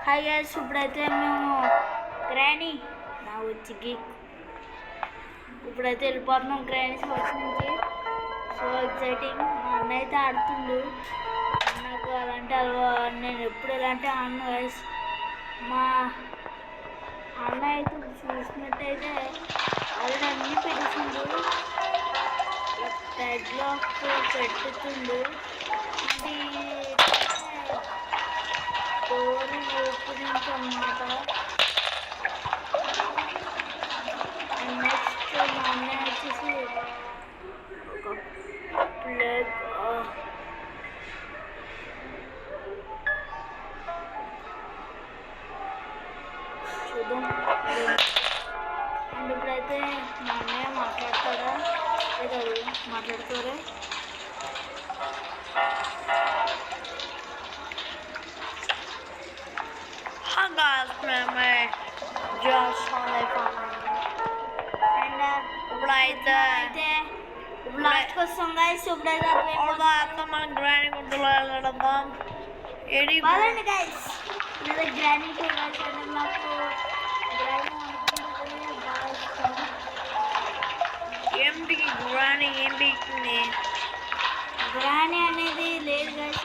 Hi guys, ఇప్పుడైతే మేము granny నా వచ్చి ఇప్పుడైతే వెళ్ళిపోతున్నాం గ్రానీ హౌస్ నుంచి. So exciting. మా అన్న అయితే ఆడుతుండు. నాకు అలాంటి నేను ఎప్పుడు ఎలాంటి ఆడను గైస్. మా అన్న అయితే చూసినట్టయితే ఆల్రెడీ అన్నీ పెట్టిండు, టెడ్లో పెట్టుతుండు. డోర్ ఓపెనింగ్ అన్నమాట. నెక్స్ట్ మా అన్నయ్య వచ్చేసి ఒక ప్లేగ్ చూద్దాం. అండ్ ఇప్పుడైతే మా అన్నయ్య మాట్లాడతాడా లేదా మాట్లాడుతారా? मैं just only ఇప్పుడైతే లాస్ట్ కోసం గైస్ ఇప్పుడైతే మనం గ్రాండ్ గుడ్డలో వెళ్ళడం ఏడి బాగుంది గైస్. లేదా గ్రానీ అంటే నాకు ఏంటికి గ్రానీ ఏం పీక్తుంది? గ్రానీ అనేది లేదు గైస్.